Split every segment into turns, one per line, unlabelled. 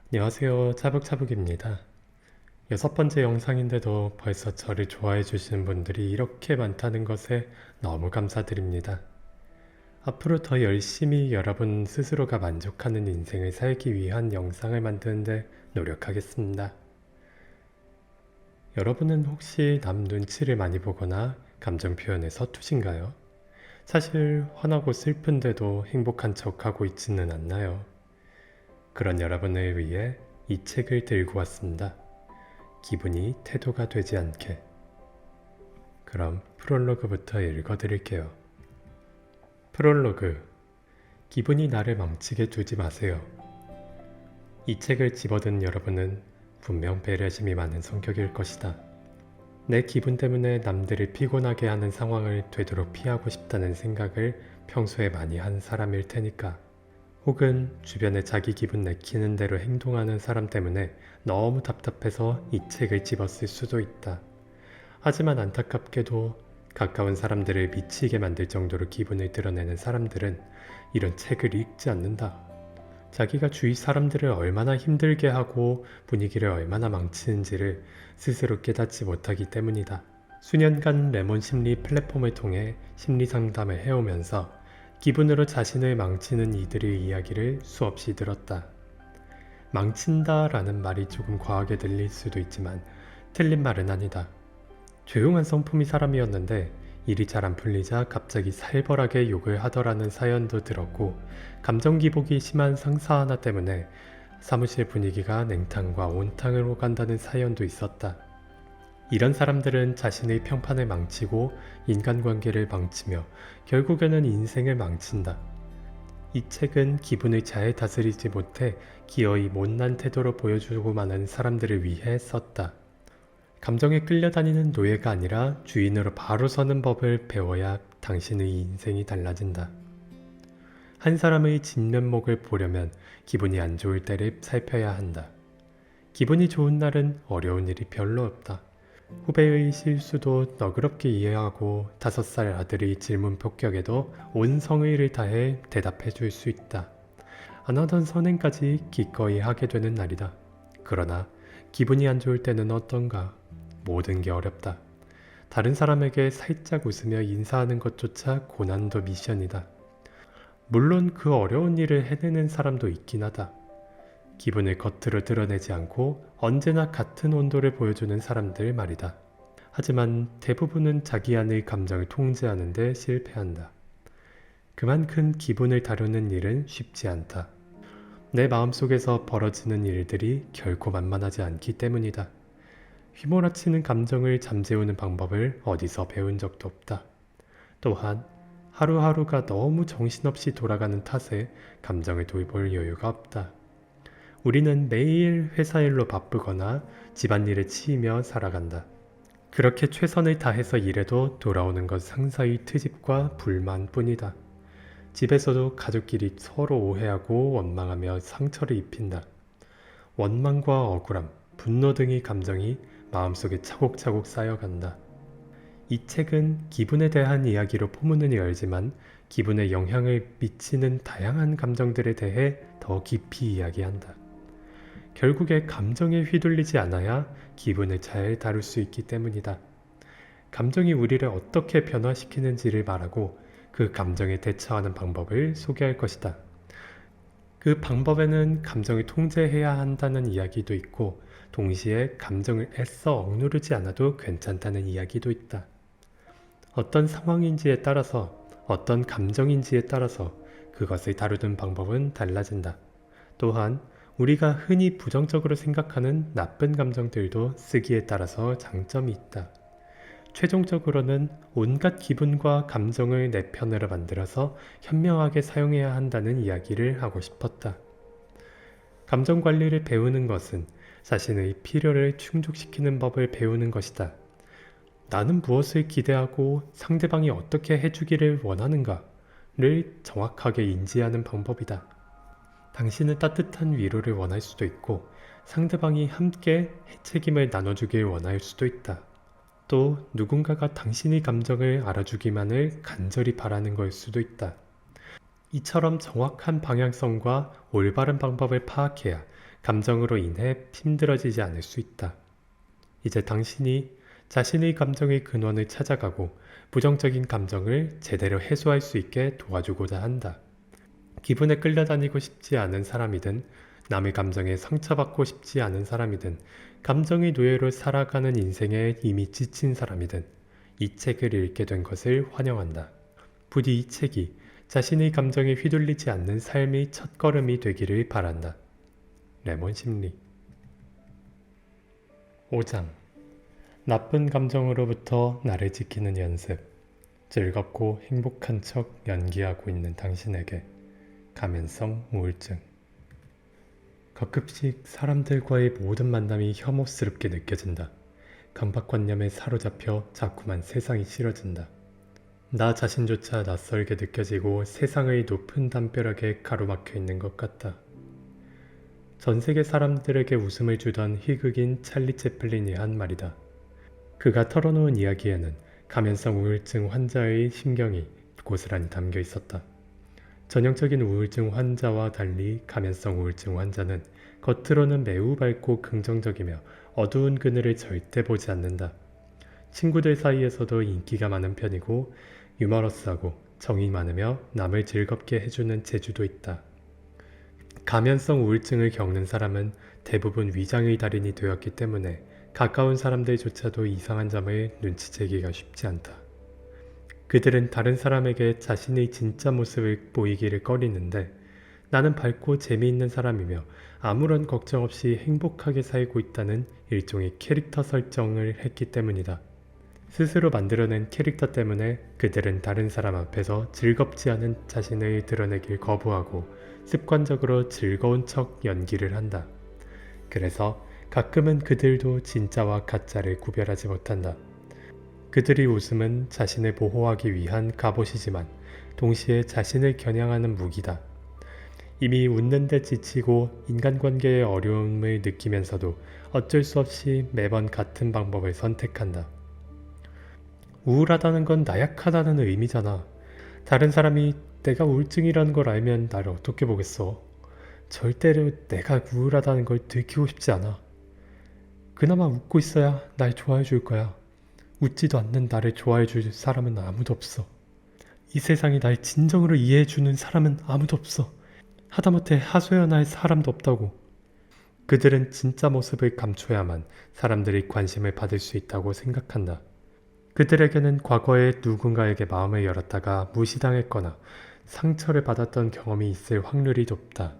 안녕하세요. 차북차북입니다. 6번째 영상인데도 벌써 저를 좋아해 주시는 분들이 이렇게 많다는 것에 너무 감사드립니다. 앞으로 더 열심히 여러분 스스로가 만족하는 인생을 살기 위한 영상을 만드는데 노력하겠습니다. 여러분은 혹시 남 눈치를 많이 보거나 감정 표현에 서투신가요? 사실 화나고 슬픈데도 행복한 척하고 있지는 않나요? 그런 여러분을 위해 이 책을 들고 왔습니다. 기분이 태도가 되지 않게. 그럼 프롤로그부터 읽어드릴게요. 프롤로그. 기분이 나를 망치게 두지 마세요. 이 책을 집어든 여러분은 분명 배려심이 많은 성격일 것이다. 내 기분 때문에 남들을 피곤하게 하는 상황을 되도록 피하고 싶다는 생각을 평소에 많이 한 사람일 테니까. 혹은 주변에 자기 기분 내키는 대로 행동하는 사람 때문에 너무 답답해서 이 책을 집었을 수도 있다. 하지만 안타깝게도 가까운 사람들을 미치게 만들 정도로 기분을 드러내는 사람들은 이런 책을 읽지 않는다. 자기가 주위 사람들을 얼마나 힘들게 하고 분위기를 얼마나 망치는지를 스스로 깨닫지 못하기 때문이다. 수년간 레몬 심리 플랫폼을 통해 심리 상담을 해오면서 기분으로 자신을 망치는 이들의 이야기를 수없이 들었다. 망친다 라는 말이 조금 과하게 들릴 수도 있지만 틀린 말은 아니다. 조용한 성품이 사람이었는데 일이 잘 안 풀리자 갑자기 살벌하게 욕을 하더라는 사연도 들었고, 감정 기복이 심한 상사 하나 때문에 사무실 분위기가 냉탕과 온탕으로 간다는 사연도 있었다. 이런 사람들은 자신의 평판을 망치고 인간관계를 망치며 결국에는 인생을 망친다. 이 책은 기분을 잘 다스리지 못해 기어이 못난 태도로 보여주고만 하는 사람들을 위해 썼다. 감정에 끌려다니는 노예가 아니라 주인으로 바로 서는 법을 배워야 당신의 인생이 달라진다. 한 사람의 진면목을 보려면 기분이 안 좋을 때를 살펴야 한다. 기분이 좋은 날은 어려운 일이 별로 없다. 후배의 실수도 너그럽게 이해하고 5살 아들의 질문 폭격에도 온 성의를 다해 대답해 줄 수 있다. 안 하던 선행까지 기꺼이 하게 되는 날이다. 그러나 기분이 안 좋을 때는 어떤가? 모든 게 어렵다. 다른 사람에게 살짝 웃으며 인사하는 것조차 고난도 미션이다. 물론 그 어려운 일을 해내는 사람도 있긴 하다. 기분을 겉으로 드러내지 않고 언제나 같은 온도를 보여주는 사람들 말이다. 하지만 대부분은 자기 안의 감정을 통제하는 데 실패한다. 그만큼 기분을 다루는 일은 쉽지 않다. 내 마음속에서 벌어지는 일들이 결코 만만하지 않기 때문이다. 휘몰아치는 감정을 잠재우는 방법을 어디서 배운 적도 없다. 또한 하루하루가 너무 정신없이 돌아가는 탓에 감정을 돌볼 여유가 없다. 우리는 매일 회사 일로 바쁘거나 집안일에 치이며 살아간다. 그렇게 최선을 다해서 일해도 돌아오는 건 상사의 트집과 불만뿐이다. 집에서도 가족끼리 서로 오해하고 원망하며 상처를 입힌다. 원망과 억울함, 분노 등의 감정이 마음속에 차곡차곡 쌓여간다. 이 책은 기분에 대한 이야기로 포문은 열지만 기분에 영향을 미치는 다양한 감정들에 대해 더 깊이 이야기한다. 결국에 감정에 휘둘리지 않아야 기분을 잘 다룰 수 있기 때문이다. 감정이 우리를 어떻게 변화시키는지를 말하고 그 감정에 대처하는 방법을 소개할 것이다. 그 방법에는 감정을 통제해야 한다는 이야기도 있고, 동시에 감정을 애써 억누르지 않아도 괜찮다는 이야기도 있다. 어떤 상황인지에 따라서, 어떤 감정인지에 따라서 그것을 다루는 방법은 달라진다. 또한 우리가 흔히 부정적으로 생각하는 나쁜 감정들도 쓰기에 따라서 장점이 있다. 최종적으로는 온갖 기분과 감정을 내 편으로 만들어서 현명하게 사용해야 한다는 이야기를 하고 싶었다. 감정 관리를 배우는 것은 자신의 필요를 충족시키는 법을 배우는 것이다. 나는 무엇을 기대하고 상대방이 어떻게 해주기를 원하는가를 정확하게 인지하는 방법이다. 당신은 따뜻한 위로를 원할 수도 있고 상대방이 함께 책임을 나눠주길 원할 수도 있다. 또 누군가가 당신의 감정을 알아주기만을 간절히 바라는 걸 수도 있다. 이처럼 정확한 방향성과 올바른 방법을 파악해야 감정으로 인해 힘들어지지 않을 수 있다. 이제 당신이 자신의 감정의 근원을 찾아가고 부정적인 감정을 제대로 해소할 수 있게 도와주고자 한다. 기분에 끌려다니고 싶지 않은 사람이든 남의 감정에 상처받고 싶지 않은 사람이든 감정의 노예로 살아가는 인생에 이미 지친 사람이든 이 책을 읽게 된 것을 환영한다. 부디 이 책이 자신의 감정에 휘둘리지 않는 삶의 첫걸음이 되기를 바란다. 레몬 심리 5장 나쁜 감정으로부터 나를 지키는 연습. 즐겁고 행복한 척 연기하고 있는 당신에게 가면성 우울증. 가끔씩 사람들과의 모든 만남이 혐오스럽게 느껴진다. 강박관념에 사로잡혀 자꾸만 세상이 싫어진다. 나 자신조차 낯설게 느껴지고 세상의 높은 담벼락에 가로막혀 있는 것 같다. 전 세계 사람들에게 웃음을 주던 희극인 찰리 채플린이 한 말이다. 그가 털어놓은 이야기에는 가면성 우울증 환자의 심경이 고스란히 담겨 있었다. 전형적인 우울증 환자와 달리 가면성 우울증 환자는 겉으로는 매우 밝고 긍정적이며 어두운 그늘을 절대 보지 않는다. 친구들 사이에서도 인기가 많은 편이고 유머러스하고 정이 많으며 남을 즐겁게 해주는 재주도 있다. 가면성 우울증을 겪는 사람은 대부분 위장의 달인이 되었기 때문에 가까운 사람들조차도 이상한 점을 눈치채기가 쉽지 않다. 그들은 다른 사람에게 자신의 진짜 모습을 보이기를 꺼리는데 나는 밝고 재미있는 사람이며 아무런 걱정 없이 행복하게 살고 있다는 일종의 캐릭터 설정을 했기 때문이다. 스스로 만들어낸 캐릭터 때문에 그들은 다른 사람 앞에서 즐겁지 않은 자신을 드러내길 거부하고 습관적으로 즐거운 척 연기를 한다. 그래서 가끔은 그들도 진짜와 가짜를 구별하지 못한다. 그들의 웃음은 자신을 보호하기 위한 갑옷이지만 동시에 자신을 겨냥하는 무기다. 이미 웃는데 지치고 인간관계의 어려움을 느끼면서도 어쩔 수 없이 매번 같은 방법을 선택한다. 우울하다는 건 나약하다는 의미잖아. 다른 사람이 내가 우울증이라는 걸 알면 나를 어떻게 보겠어. 절대로 내가 우울하다는 걸 들키고 싶지 않아. 그나마 웃고 있어야 날 좋아해 줄 거야. 웃지도 않는 나를 좋아해 줄 사람은 아무도 없어. 이 세상에 날 진정으로 이해해 주는 사람은 아무도 없어. 하다못해 하소연할 사람도 없다고. 그들은 진짜 모습을 감춰야만 사람들이 관심을 받을 수 있다고 생각한다. 그들에게는 과거에 누군가에게 마음을 열었다가 무시당했거나 상처를 받았던 경험이 있을 확률이 높다.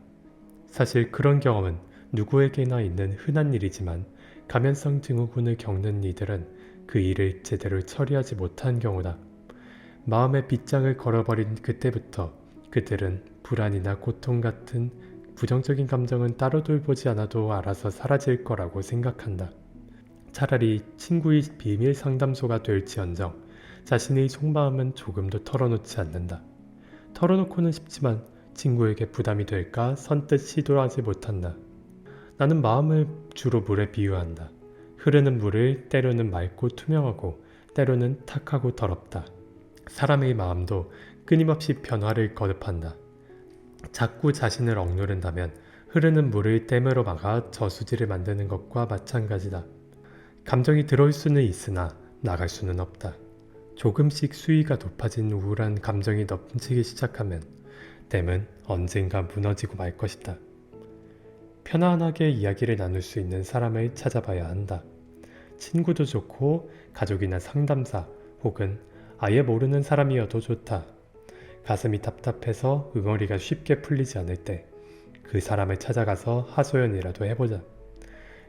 사실 그런 경험은 누구에게나 있는 흔한 일이지만 가면성 증후군을 겪는 이들은 그 일을 제대로 처리하지 못한 경우다. 마음의 빗장을 걸어버린 그때부터 그들은 불안이나 고통 같은 부정적인 감정은 따로 돌보지 않아도 알아서 사라질 거라고 생각한다. 차라리 친구의 비밀 상담소가 될지언정 자신의 속마음은 조금도 털어놓지 않는다. 털어놓고는 싶지만 친구에게 부담이 될까 선뜻 시도하지 못한다. 나는 마음을 주로 물에 비유한다. 흐르는 물을 때로는 맑고 투명하고 때로는 탁하고 더럽다. 사람의 마음도 끊임없이 변화를 거듭한다. 자꾸 자신을 억누른다면 흐르는 물을 댐으로 막아 저수지를 만드는 것과 마찬가지다. 감정이 들어올 수는 있으나 나갈 수는 없다. 조금씩 수위가 높아진 우울한 감정이 넘치기 시작하면 댐은 언젠가 무너지고 말 것이다. 편안하게 이야기를 나눌 수 있는 사람을 찾아봐야 한다. 친구도 좋고 가족이나 상담사 혹은 아예 모르는 사람이어도 좋다. 가슴이 답답해서 응어리가 쉽게 풀리지 않을 때 그 사람을 찾아가서 하소연이라도 해보자.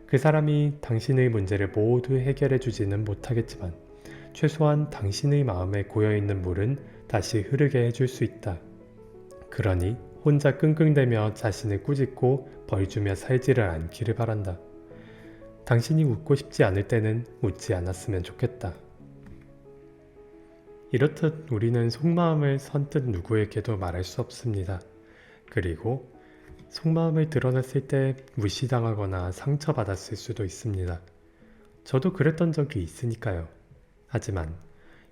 그 사람이 당신의 문제를 모두 해결해 주지는 못하겠지만 최소한 당신의 마음에 고여있는 물은 다시 흐르게 해줄 수 있다. 그러니 혼자 끙끙대며 자신을 꾸짖고 벌주며 살지를 않기를 바란다. 당신이 웃고 싶지 않을 때는 웃지 않았으면 좋겠다. 이렇듯 우리는 속마음을 선뜻 누구에게도 말할 수 없습니다. 그리고 속마음을 드러냈을 때 무시당하거나 상처받았을 수도 있습니다. 저도 그랬던 적이 있으니까요. 하지만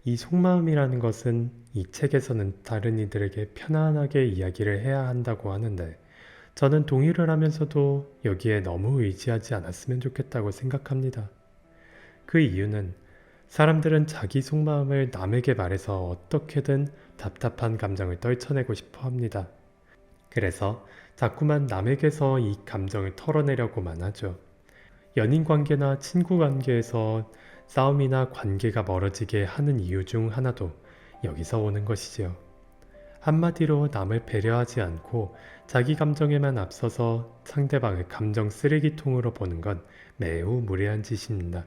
이 속마음이라는 것은 이 책에서는 다른 이들에게 편안하게 이야기를 해야 한다고 하는데 저는 동의를 하면서도 여기에 너무 의지하지 않았으면 좋겠다고 생각합니다. 그 이유는 사람들은 자기 속마음을 남에게 말해서 어떻게든 답답한 감정을 떨쳐내고 싶어 합니다. 그래서 자꾸만 남에게서 이 감정을 털어내려고만 하죠. 연인 관계나 친구 관계에서 싸움이나 관계가 멀어지게 하는 이유 중 하나도 여기서 오는 것이지요. 한마디로 남을 배려하지 않고 자기 감정에만 앞서서 상대방을 감정 쓰레기통으로 보는 건 매우 무례한 짓입니다.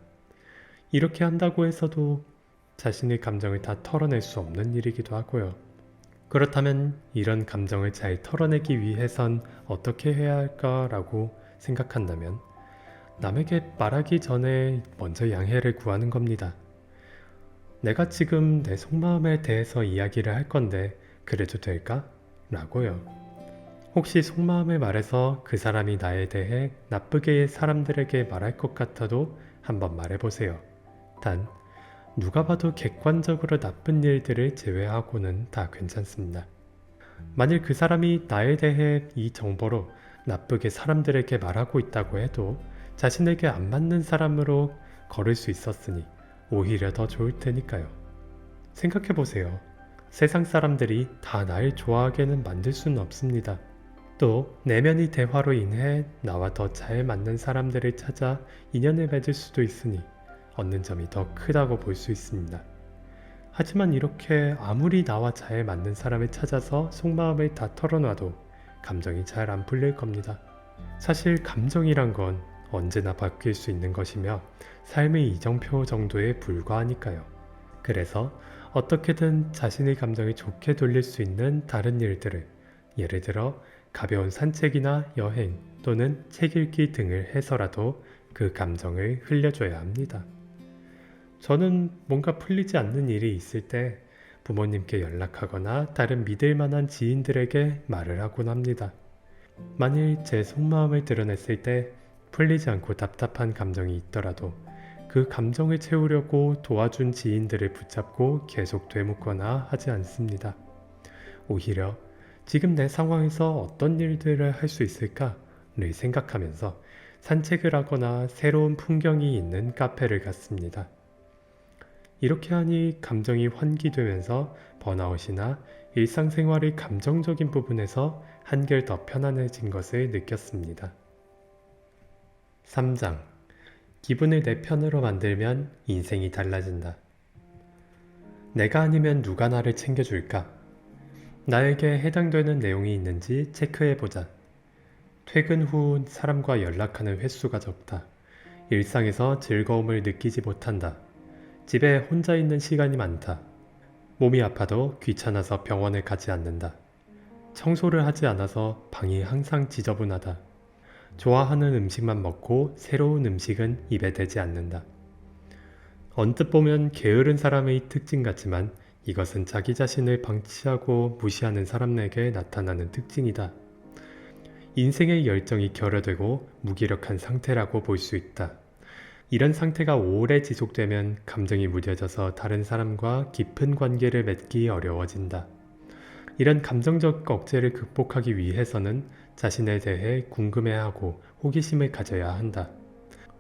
이렇게 한다고 해서도 자신의 감정을 다 털어낼 수 없는 일이기도 하고요. 그렇다면 이런 감정을 잘 털어내기 위해선 어떻게 해야 할까라고 생각한다면 남에게 말하기 전에 먼저 양해를 구하는 겁니다. 내가 지금 내 속마음에 대해서 이야기를 할 건데 그래도 될까? 라고요. 혹시 속마음을 말해서 그 사람이 나에 대해 나쁘게 사람들에게 말할 것 같아도 한번 말해보세요. 단 누가 봐도 객관적으로 나쁜 일들을 제외하고는 다 괜찮습니다. 만일 그 사람이 나에 대해 이 정보로 나쁘게 사람들에게 말하고 있다고 해도 자신에게 안 맞는 사람으로 걸을 수 있었으니 오히려 더 좋을 테니까요. 생각해보세요. 세상 사람들이 다 날 좋아하게는 만들 수는 없습니다. 또 내면의 대화로 인해 나와 더 잘 맞는 사람들을 찾아 인연을 맺을 수도 있으니 얻는 점이 더 크다고 볼 수 있습니다. 하지만 이렇게 아무리 나와 잘 맞는 사람을 찾아서 속마음을 다 털어놔도 감정이 잘 안 풀릴 겁니다. 사실 감정이란 건 언제나 바뀔 수 있는 것이며 삶의 이정표 정도에 불과하니까요. 그래서 어떻게든 자신의 감정을 좋게 돌릴 수 있는 다른 일들을, 예를 들어 가벼운 산책이나 여행 또는 책 읽기 등을 해서라도 그 감정을 흘려줘야 합니다. 저는 뭔가 풀리지 않는 일이 있을 때 부모님께 연락하거나 다른 믿을 만한 지인들에게 말을 하곤 합니다. 만일 제 속마음을 드러냈을 때 풀리지 않고 답답한 감정이 있더라도 그 감정을 채우려고 도와준 지인들을 붙잡고 계속 되묻거나 하지 않습니다. 오히려 지금 내 상황에서 어떤 일들을 할 수 있을까를 생각하면서 산책을 하거나 새로운 풍경이 있는 카페를 갔습니다. 이렇게 하니 감정이 환기되면서 번아웃이나 일상생활의 감정적인 부분에서 한결 더 편안해진 것을 느꼈습니다. 3장. 기분을 내 편으로 만들면 인생이 달라진다. 내가 아니면 누가 나를 챙겨줄까? 나에게 해당되는 내용이 있는지 체크해보자. 퇴근 후 사람과 연락하는 횟수가 적다. 일상에서 즐거움을 느끼지 못한다. 집에 혼자 있는 시간이 많다. 몸이 아파도 귀찮아서 병원을 가지 않는다. 청소를 하지 않아서 방이 항상 지저분하다. 좋아하는 음식만 먹고 새로운 음식은 입에 대지 않는다. 언뜻 보면 게으른 사람의 특징 같지만 이것은 자기 자신을 방치하고 무시하는 사람에게 나타나는 특징이다. 인생의 열정이 결여되고 무기력한 상태라고 볼 수 있다. 이런 상태가 오래 지속되면 감정이 무뎌져서 다른 사람과 깊은 관계를 맺기 어려워진다. 이런 감정적 억제를 극복하기 위해서는 자신에 대해 궁금해하고 호기심을 가져야 한다.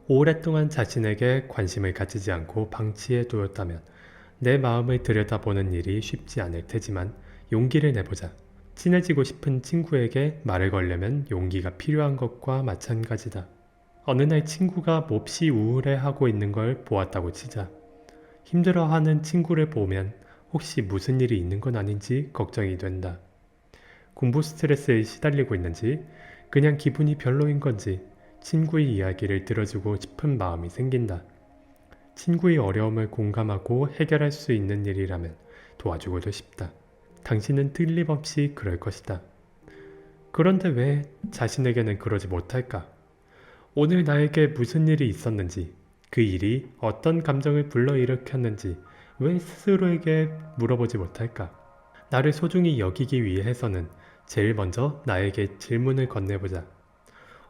오랫동안 자신에게 관심을 가지지 않고 방치해 두었다면 내 마음을 들여다보는 일이 쉽지 않을 테지만 용기를 내보자. 친해지고 싶은 친구에게 말을 걸려면 용기가 필요한 것과 마찬가지다. 어느 날 친구가 몹시 우울해하고 있는 걸 보았다고 치자. 힘들어하는 친구를 보면 혹시 무슨 일이 있는 건 아닌지 걱정이 된다. 공부 스트레스에 시달리고 있는지, 그냥 기분이 별로인 건지 친구의 이야기를 들어주고 싶은 마음이 생긴다. 친구의 어려움을 공감하고 해결할 수 있는 일이라면 도와주고도 싶다. 당신은 틀림없이 그럴 것이다. 그런데 왜 자신에게는 그러지 못할까? 오늘 나에게 무슨 일이 있었는지, 그 일이 어떤 감정을 불러일으켰는지 왜 스스로에게 물어보지 못할까? 나를 소중히 여기기 위해서는 제일 먼저 나에게 질문을 건네보자.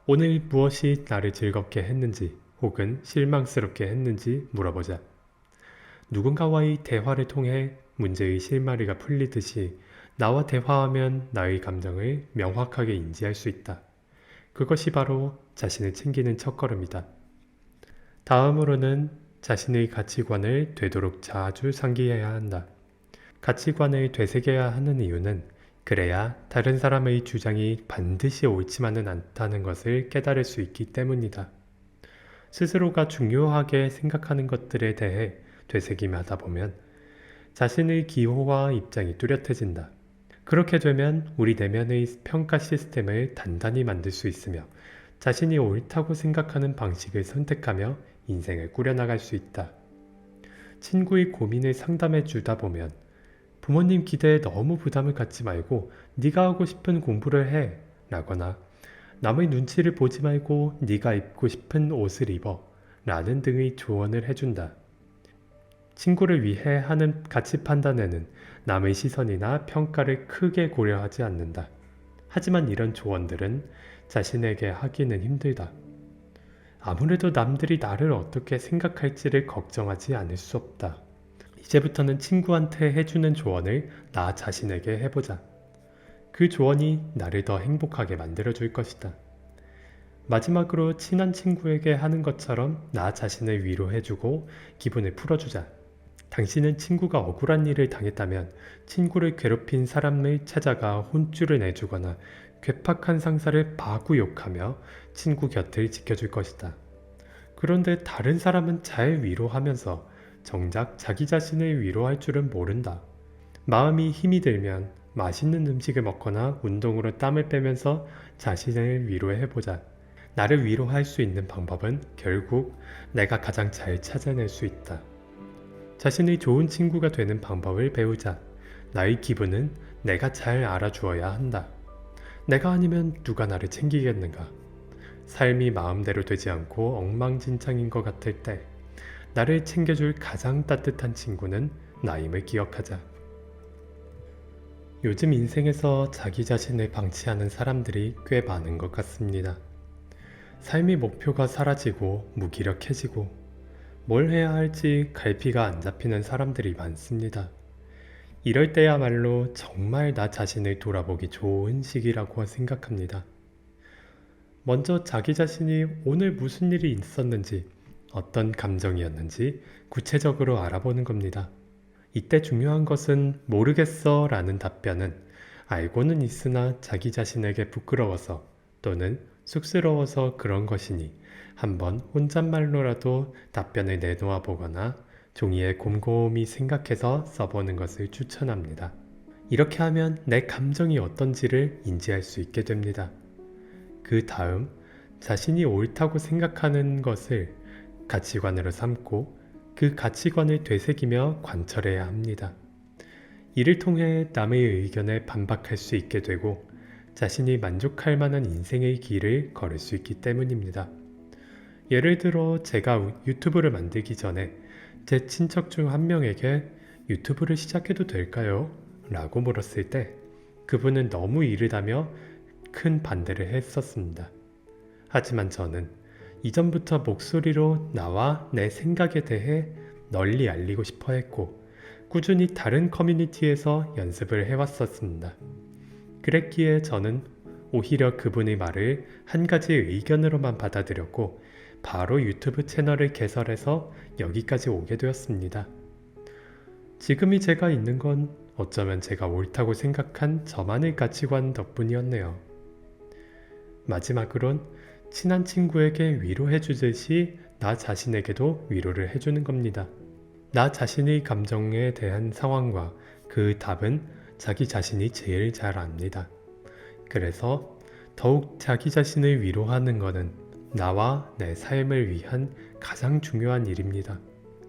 오늘 무엇이 나를 즐겁게 했는지 혹은 실망스럽게 했는지 물어보자. 누군가와의 대화를 통해 문제의 실마리가 풀리듯이 나와 대화하면 나의 감정을 명확하게 인지할 수 있다. 그것이 바로 자신을 챙기는 첫걸음이다. 다음으로는 자신의 가치관을 되도록 자주 상기해야 한다. 가치관을 되새겨야 하는 이유는 그래야 다른 사람의 주장이 반드시 옳지만은 않다는 것을 깨달을 수 있기 때문이다. 스스로가 중요하게 생각하는 것들에 대해 되새김하다 보면 자신의 기호와 입장이 뚜렷해진다. 그렇게 되면 우리 내면의 평가 시스템을 단단히 만들 수 있으며 자신이 옳다고 생각하는 방식을 선택하며 인생을 꾸려나갈 수 있다. 친구의 고민을 상담해 주다 보면 부모님 기대에 너무 부담을 갖지 말고 네가 하고 싶은 공부를 해 라거나 남의 눈치를 보지 말고 네가 입고 싶은 옷을 입어 라는 등의 조언을 해준다. 친구를 위해 하는 가치 판단에는 남의 시선이나 평가를 크게 고려하지 않는다. 하지만 이런 조언들은 자신에게 하기는 힘들다. 아무래도 남들이 나를 어떻게 생각할지를 걱정하지 않을 수 없다. 이제부터는 친구한테 해주는 조언을 나 자신에게 해보자. 그 조언이 나를 더 행복하게 만들어줄 것이다. 마지막으로 친한 친구에게 하는 것처럼 나 자신을 위로해주고 기분을 풀어주자. 당신은 친구가 억울한 일을 당했다면 친구를 괴롭힌 사람을 찾아가 혼쭐을 내주거나 괴팍한 상사를 마구 욕하며 친구 곁을 지켜줄 것이다. 그런데 다른 사람은 잘 위로하면서 정작 자기 자신을 위로할 줄은 모른다. 마음이 힘이 들면 맛있는 음식을 먹거나 운동으로 땀을 빼면서 자신을 위로해보자. 나를 위로할 수 있는 방법은 결국 내가 가장 잘 찾아낼 수 있다. 자신의 좋은 친구가 되는 방법을 배우자. 나의 기분은 내가 잘 알아주어야 한다. 내가 아니면 누가 나를 챙기겠는가? 삶이 마음대로 되지 않고 엉망진창인 것 같을 때 나를 챙겨줄 가장 따뜻한 친구는 나임을 기억하자. 요즘 인생에서 자기 자신을 방치하는 사람들이 꽤 많은 것 같습니다. 삶의 목표가 사라지고 무기력해지고 뭘 해야 할지 갈피가 안 잡히는 사람들이 많습니다. 이럴 때야말로 정말 나 자신을 돌아보기 좋은 시기라고 생각합니다. 먼저 자기 자신이 오늘 무슨 일이 있었는지, 어떤 감정이었는지 구체적으로 알아보는 겁니다. 이때 중요한 것은 모르겠어 라는 답변은 알고는 있으나 자기 자신에게 부끄러워서 또는 쑥스러워서 그런 것이니 한번 혼잣말로라도 답변을 내놓아 보거나 종이에 곰곰이 생각해서 써보는 것을 추천합니다. 이렇게 하면 내 감정이 어떤지를 인지할 수 있게 됩니다. 그 다음 자신이 옳다고 생각하는 것을 가치관으로 삼고 그 가치관을 되새기며 관철해야 합니다. 이를 통해 남의 의견에 반박할 수 있게 되고 자신이 만족할 만한 인생의 길을 걸을 수 있기 때문입니다. 예를 들어 제가 유튜브를 만들기 전에 제 친척 중 한 명에게 유튜브를 시작해도 될까요? 라고 물었을 때 그분은 너무 이르다며 큰 반대를 했었습니다. 하지만 저는 이전부터 목소리로 나와 내 생각에 대해 널리 알리고 싶어 했고 꾸준히 다른 커뮤니티에서 연습을 해왔었습니다. 그랬기에 저는 오히려 그분의 말을 한 가지 의견으로만 받아들였고 바로 유튜브 채널을 개설해서 여기까지 오게 되었습니다. 지금이 제가 있는 건 어쩌면 제가 옳다고 생각한 저만의 가치관 덕분이었네요. 마지막으론 친한 친구에게 위로해 주듯이 나 자신에게도 위로를 해주는 겁니다. 나 자신의 감정에 대한 상황과 그 답은 자기 자신이 제일 잘 압니다. 그래서 더욱 자기 자신을 위로하는 것은 나와 내 삶을 위한 가장 중요한 일입니다.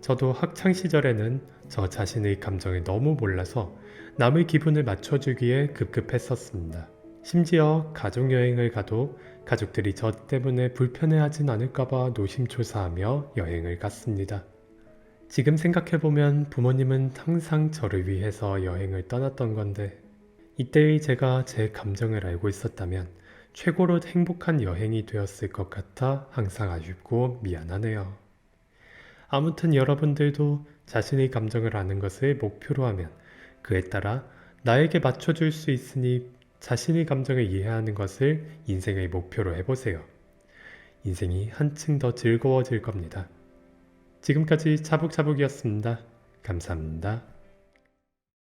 저도 학창시절에는 저 자신의 감정을 너무 몰라서 남의 기분을 맞춰주기에 급급했었습니다. 심지어 가족여행을 가도 가족들이 저 때문에 불편해하진 않을까봐 노심초사하며 여행을 갔습니다. 지금 생각해보면 부모님은 항상 저를 위해서 여행을 떠났던 건데 이때의 제가 제 감정을 알고 있었다면 최고로 행복한 여행이 되었을 것 같아 항상 아쉽고 미안하네요. 아무튼 여러분들도 자신의 감정을 아는 것을 목표로 하면 그에 따라 나에게 맞춰줄 수 있으니 자신의 감정을 이해하는 것을 인생의 목표로 해보세요. 인생이 한층 더 즐거워질 겁니다. 지금까지 차북차북이었습니다. 감사합니다.